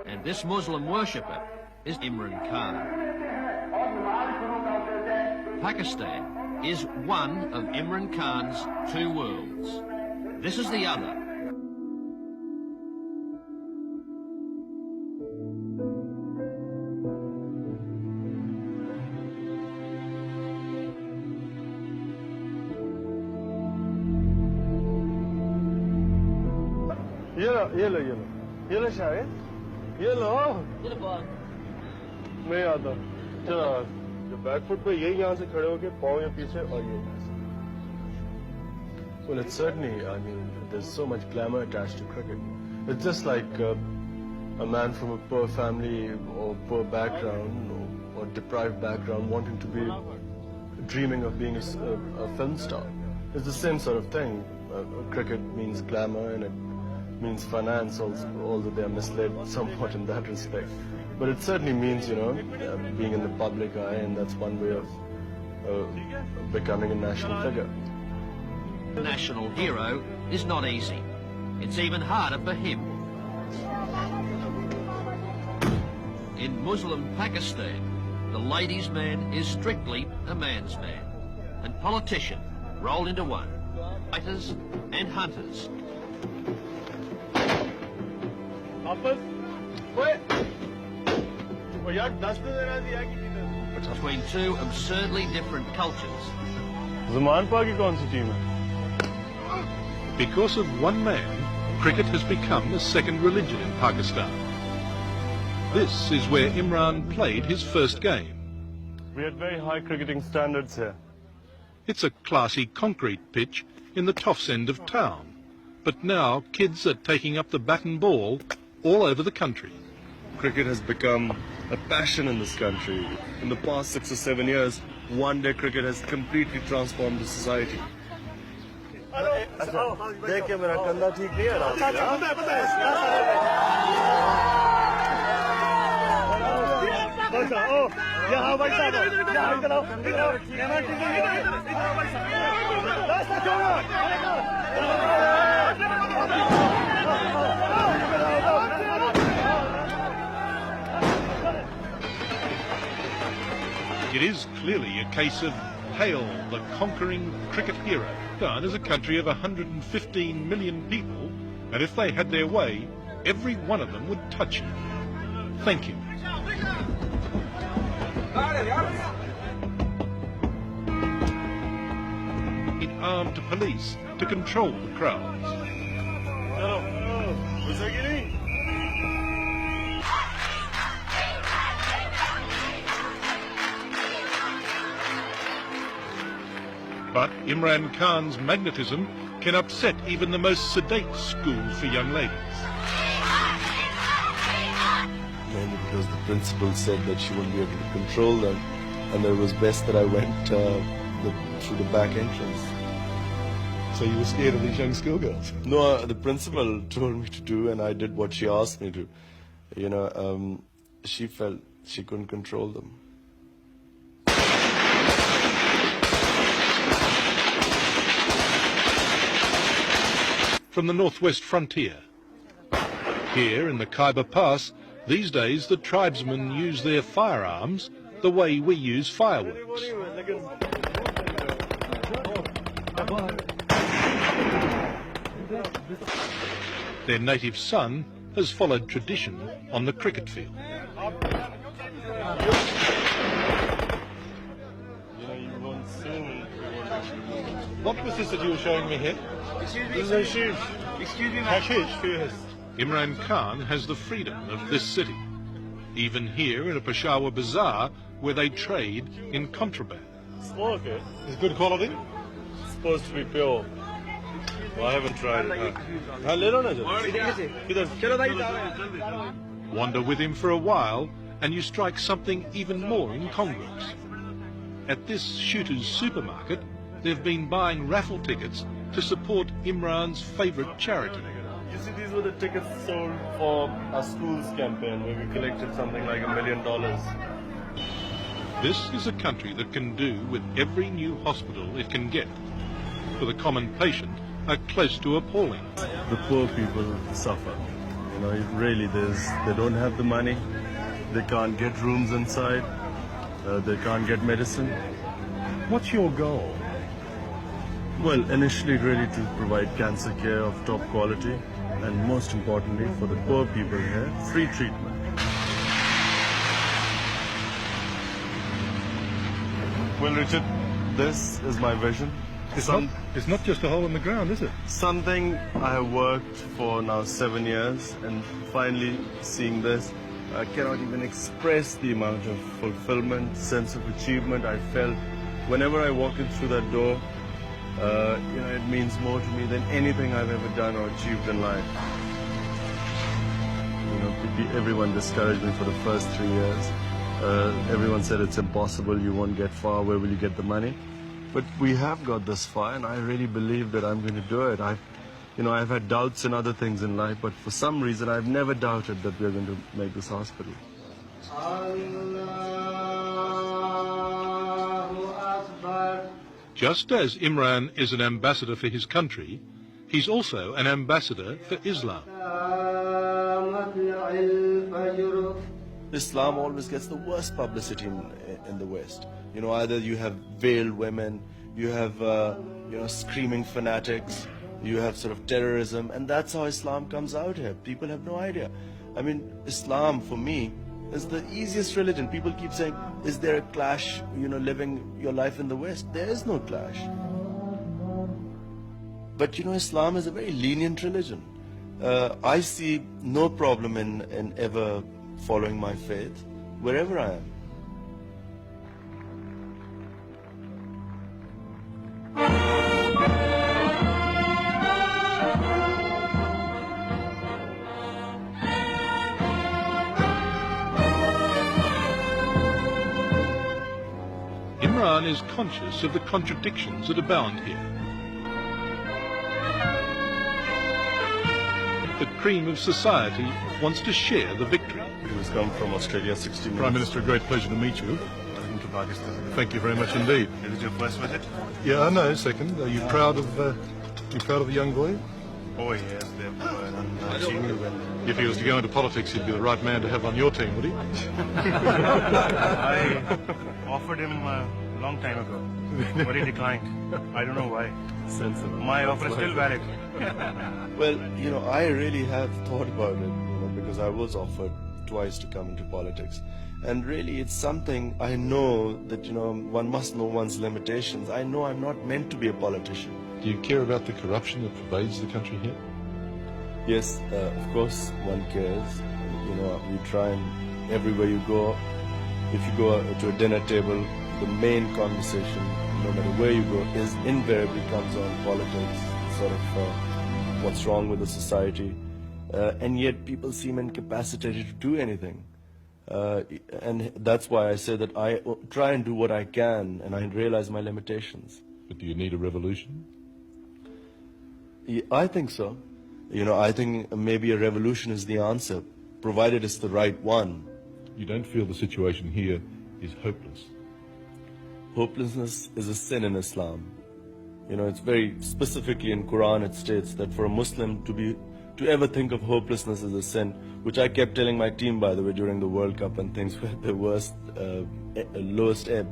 And this Muslim worshipper is Imran Khan. Pakistan is one of Imran Khan's two worlds. This is the other. ये लो शायद ये लो मैं आता चलो जो बैक फुट पे यही यहाँ से खड़े होके पाँव या पीछे और ये Well, it's certainly, I mean, there's so much glamour attached to cricket. It's just like a man from a poor family or poor background or deprived background wanting to be dreaming of being a film star. It's the same sort of thing. Cricket means glamour and it means finance also, although they are misled somewhat in that respect. But it certainly means, you know, being in the public eye, and that's one way of becoming a national figure. National hero is not easy. It's even harder for him. In Muslim Pakistan, the ladies' man is strictly a man's man, and politician rolled into one, fighters and hunters. Between two absurdly different cultures. Because of one man, cricket has become a second religion in Pakistan. This is where Imran played his first game. We had very high cricketing standards here. It's a classy concrete pitch in the Toffs end of town. But now kids are taking up the bat and ball all over the country. Cricket has become a passion in this country. In the past 6 or 7 years, one-day cricket has completely transformed the society. It is clearly a case of hail the conquering cricket hero. Pakistan is a country of 115 million people, and if they had their way, every one of them would touch him. Thank him. It armed police to control the crowds. But Imran Khan's magnetism can upset even the most sedate schools for young ladies. Mainly because the principal said that she wouldn't be able to control them, and it was best that I went through the back entrance. So you were scared of these young schoolgirls? No, the principal told me to do, and I did what she asked me to. You know, she felt she couldn't control them. From the northwest frontier. Here in the Khyber Pass, these days the tribesmen use their firearms the way we use fireworks. Their native son has followed tradition on the cricket field. What was this that you were showing me here? This is hashish. Excuse me, hashish. Imran Khan has the freedom of this city, even here in a Peshawar bazaar where they trade in contraband. Smoke it. It's good quality? It's supposed to be pure. Well, I haven't tried it. Wander with him for a while and you strike something even more incongruous. At this shooter's supermarket, they've been buying raffle tickets to support Imran's favourite charity. You see, these were the tickets sold for our school's campaign where we collected something like $1 million. This is a country that can do with every new hospital it can get. For the common patient, are close to appalling. The poor people suffer. You Really, they don't have the money. They can't get rooms inside. They can't get medicine. What's your goal? Well, initially really to provide cancer care of top quality, and most importantly for the poor people here, free treatment. Well, Richard, this is my vision. It's not just a hole in the ground, is it? Something I have worked for now 7 years, and finally seeing this, I cannot even express the amount of fulfillment, sense of achievement I felt whenever I walked in through that door. It means more to me than anything I've ever done or achieved in life. Everyone discouraged me for the first 3 years. Everyone said it's impossible, you won't get far, where will you get the money? But we have got this far, and I really believe that I'm going to do it. I've had doubts in other things in life, but for some reason I've never doubted that we're going to make this hospital. Just as Imran is an ambassador for his country, he's also an ambassador for Islam. Islam always gets the worst publicity in the West. Either you have veiled women, you have screaming fanatics, you have sort of terrorism, and that's how Islam comes out here. People have no idea. Islam for me is the easiest religion. People keep saying, is there a clash, living your life in the West? There is no clash. But Islam is a very lenient religion. I see no problem in ever following my faith wherever I am. Imran is conscious of the contradictions that abound here. The cream of society wants to share the victory. He was come from Australia 60 minutes. Prime Minister, a great pleasure to meet you. Welcome to Pakistan. Thank you very much indeed. Is it your first visit? Yeah, no, second. Are you proud of the young boy? Oh yes, they've seen you when If he was to go into politics, he'd be the right man to have on your team, would he? I offered him a long time ago, but he declined. I don't know why. Sensible. My offer is still valid. Well, I really have thought about it, because I was offered twice to come into politics. And really, it's something I know that, one must know one's limitations. I know I'm not meant to be a politician. Do you care about the corruption that pervades the country here? Yes, of course one cares. We try and everywhere you go, if you go to a dinner table, the main conversation, no matter where you go, is invariably comes on politics, sort of what's wrong with the society. And yet people seem incapacitated to do anything. And that's why I say that I try and do what I can, and I realize my limitations. But do you need a revolution? Yeah, I think so. I think maybe a revolution is the answer, provided it's the right one. You don't feel the situation here is hopeless? Hopelessness is a sin in Islam. It's very specifically in Quran it states that for a Muslim to ever think of hopelessness as a sin, which I kept telling my team, by the way, during the World Cup and things were the worst, lowest ebb.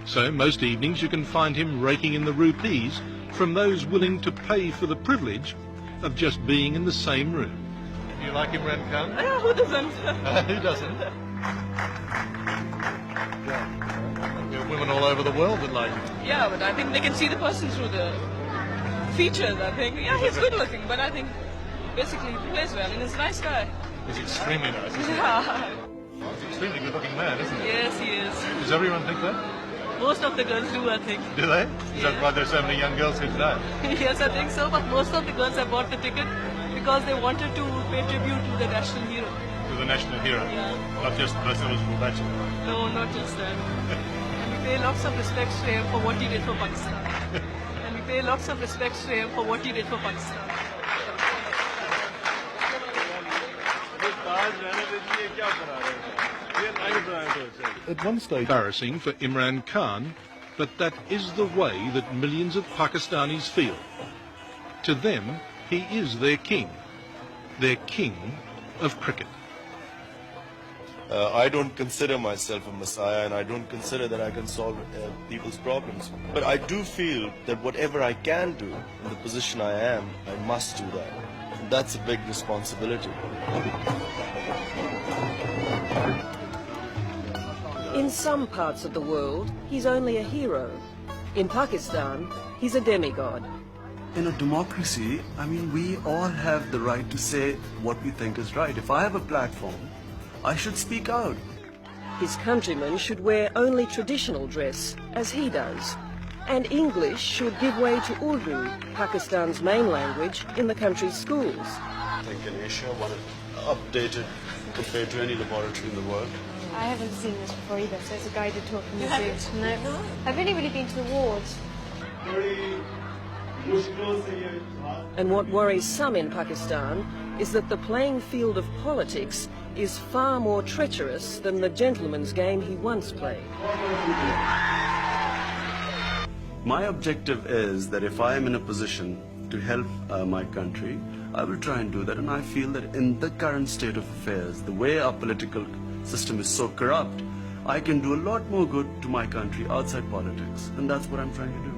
So most evenings you can find him raking in the rupees from those willing to pay for the privilege of just being in the same room. Do you like Imran Khan? Yeah, who doesn't? Who doesn't? There are women all over the world that like him. Yeah, but I think they can see the person through the features, I think. Yeah, he's good looking, but I think basically he plays well and he's a nice guy. He's extremely nice, isn't he? Yeah. He's an extremely good looking man, isn't he? Yes, he is. Does everyone think that? Most of the girls do, I think. Do they? Is that why there's so many young girls here today? Yes, I think so, but most of the girls have bought the ticket because they wanted to pay tribute to the national hero. To the national hero? Yeah. Not just the most eligible bachelor? No, not just that. And we pay lots of respects to him for what he did for Pakistan. And we pay lots of respects to him for what he did for Pakistan. At one stage, embarrassing for Imran Khan, but that is the way that millions of Pakistanis feel. To them, he is their king of cricket. I don't consider myself a messiah, and I don't consider that I can solve people's problems. But I do feel that whatever I can do in the position I am, I must do that. And that's a big responsibility. In some parts of the world, he's only a hero. In Pakistan, he's a demigod. In a democracy, I mean, we all have the right to say what we think is right. If I have a platform, I should speak out. His countrymen should wear only traditional dress, as he does. And English should give way to Urdu, Pakistan's main language, in the country's schools. I think in Asia, one is updated compared to any laboratory in the world. I haven't seen this before either, so it's a guided tour from the zoo. No, I've only really been to the wards. And what worries some in Pakistan is that the playing field of politics is far more treacherous than the gentleman's game he once played. My objective is that if I am in a position to help my country, I will try and do that. And I feel that in the current state of affairs, the way our political system is so corrupt, I can do a lot more good to my country outside politics. And that's what I'm trying to do.